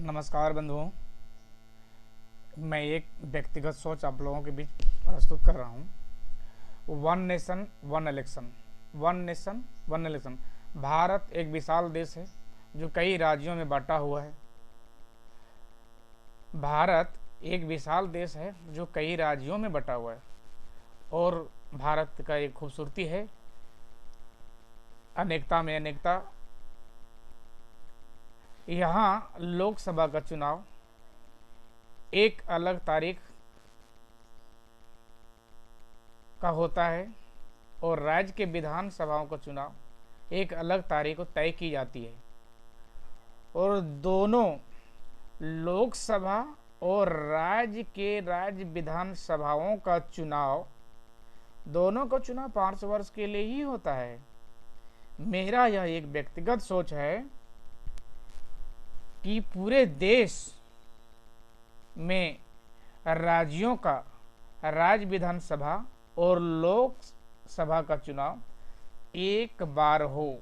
नमस्कार बंधुओं। मैं एक व्यक्तिगत सोच आप लोगों के बीच प्रस्तुत कर रहा हूँ। One nation one election. One nation one election. Bharat एक विशाल देश है जो कई राज्यों में बंटा हुआ है। भारत एक विशाल देश है जो कई राज्यों में बंटा हुआ है और भारत का एक खूबसूरती है अनेकता में अनेकता। यहाँ लोकसभा का चुनाव एक अलग तारीख का होता है और राज्य के विधानसभाओं का चुनाव एक अलग तारीख को तय की जाती है और दोनों लोकसभा और राज्य विधानसभाओं का चुनाव दोनों का चुनाव 5 वर्ष के लिए ही होता है। मेरा यह एक व्यक्तिगत सोच है कि पूरे देश में राज्यों का राज्य विधानसभा और लोकसभा का चुनाव एक बार हो।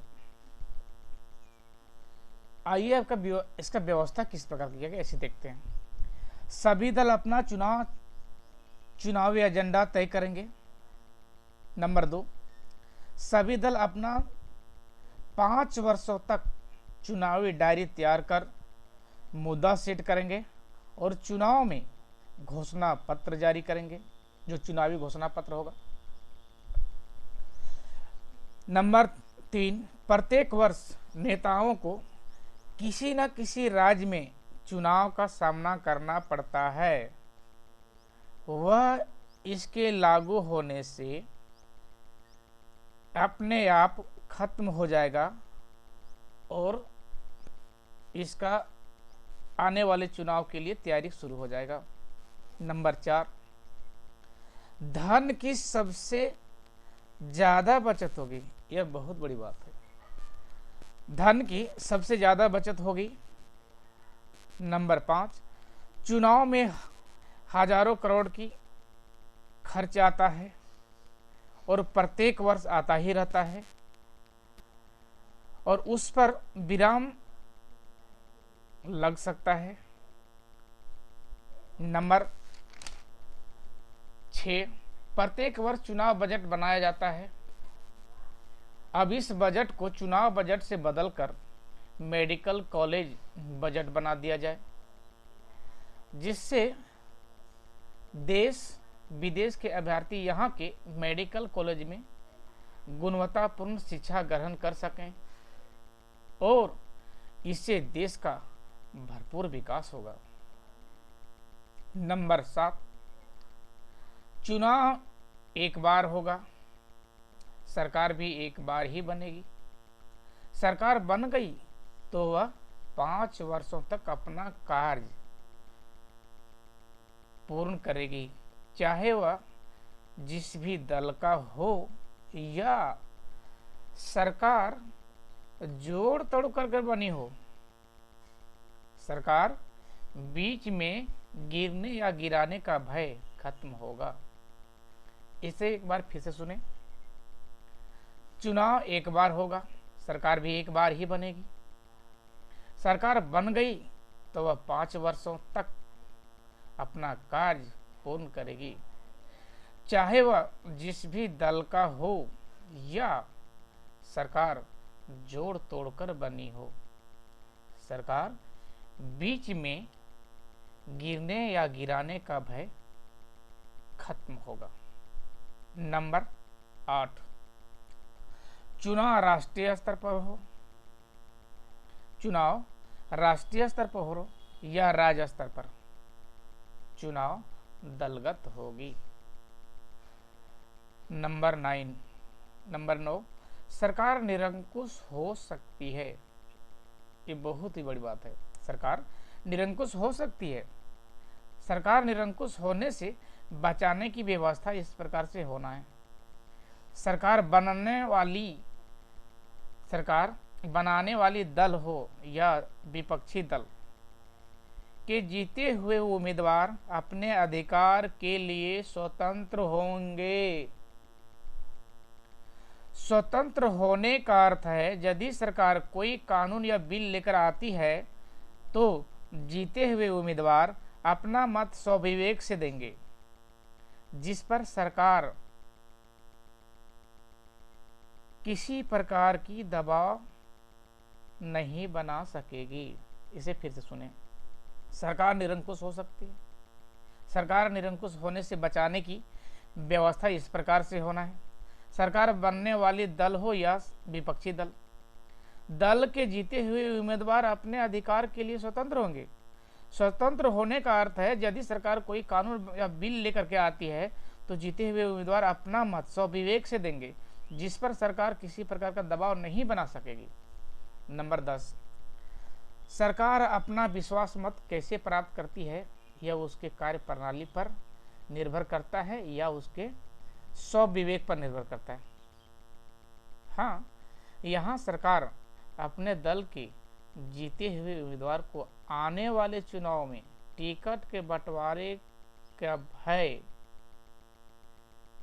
आइए आपका इसका व्यवस्था किस प्रकार की है ऐसे देखते हैं। सभी दल अपना चुनावी एजेंडा तय करेंगे। नंबर 2, सभी दल अपना 5 वर्षों तक चुनावी डायरी तैयार कर मुद्दा सेट करेंगे और चुनाव में घोषणा पत्र जारी करेंगे, जो चुनावी घोषणा पत्र होगा। नंबर 3, प्रत्येक वर्ष नेताओं को किसी न किसी राज्य में चुनाव का सामना करना पड़ता है। वह इसके लागू होने से अपने आप खत्म हो जाएगा और इसका आने वाले चुनाव के लिए तैयारी शुरू हो जाएगा। नंबर 4, धन की सबसे ज्यादा बचत होगी। यह बहुत बड़ी बात है, धन की सबसे ज्यादा बचत होगी। नंबर 5, चुनाव में हजारों करोड़ की खर्च आता है और प्रत्येक वर्ष आता ही रहता है और उस पर विराम लग सकता है। नंबर 6, प्रत्येक वर्ष चुनाव बजट बनाया जाता है। अब इस बजट को चुनाव बजट से बदलकर मेडिकल कॉलेज बजट बना दिया जाए, जिससे देश विदेश के अभ्यर्थी यहाँ के मेडिकल कॉलेज में गुणवत्तापूर्ण शिक्षा ग्रहण कर सकें और इससे देश का भरपूर विकास होगा। नंबर 7, चुनाव एक बार होगा, सरकार भी एक बार ही बनेगी। सरकार बन गई तो वह 5 वर्षों तक अपना कार्य पूर्ण करेगी, चाहे वह जिस भी दल का हो या सरकार जोड़ तोड़ कर बनी हो। सरकार बीच में गिरने या गिराने का भय खत्म होगा। इसे एक बार फिर से सुने। चुनाव एक बार होगा, सरकार भी एक बार ही बनेगी। सरकार बन गई तो वह 5 वर्षों तक अपना कार्य पूर्ण करेगी, चाहे वह जिस भी दल का हो या सरकार जोड़ तोड़कर बनी हो। सरकार बीच में गिरने या गिराने का भय खत्म होगा। नंबर 8, चुनाव राष्ट्रीय स्तर पर हो। चुनाव राष्ट्रीय स्तर पर हो या राज्य स्तर पर, चुनाव दलगत होगी। नंबर 9, सरकार निरंकुश हो सकती है। ये बहुत ही बड़ी बात है, सरकार निरंकुश हो सकती है। सरकार निरंकुश होने से बचाने की व्यवस्था इस प्रकार से होना है। सरकार बनाने वाली दल हो या विपक्षी दल के जीते हुए उम्मीदवार अपने अधिकार के लिए स्वतंत्र होंगे। स्वतंत्र होने का अर्थ है यदि सरकार कोई कानून या बिल लेकर आती है तो जीते हुए उम्मीदवार अपना मत स्वविवेक से देंगे, जिस पर सरकार किसी प्रकार की दबाव नहीं बना सकेगी। इसे फिर से सुने। सरकार निरंकुश हो सकती है। सरकार निरंकुश होने से बचाने की व्यवस्था इस प्रकार से होना है। सरकार बनने वाली दल हो या विपक्षी दल, दल के जीते हुए उम्मीदवार अपने अधिकार के लिए स्वतंत्र होंगे। स्वतंत्र होने का अर्थ है यदि सरकार कोई कानून या बिल लेकर के आती है तो जीते हुए उम्मीदवार अपना मत स्वविवेक से देंगे, जिस पर सरकार किसी प्रकार का दबाव नहीं बना सकेगी। नंबर 10, सरकार अपना विश्वास मत कैसे प्राप्त करती है, यह उसके कार्य प्रणाली पर निर्भर करता है या उसके स्वविवेक पर निर्भर करता है। हाँ, यहाँ सरकार अपने दल के जीते हुए उम्मीदवार को आने वाले चुनाव में टिकट के बंटवारे का भय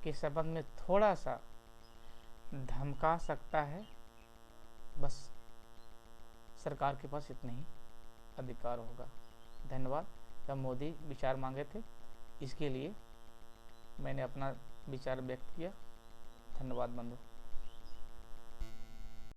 के संबंध में थोड़ा सा धमका सकता है। बस सरकार के पास इतने ही अधिकार होगा। धन्यवाद। जब मोदी विचार मांगे थे, इसके लिए मैंने अपना विचार व्यक्त किया। धन्यवाद बंधु।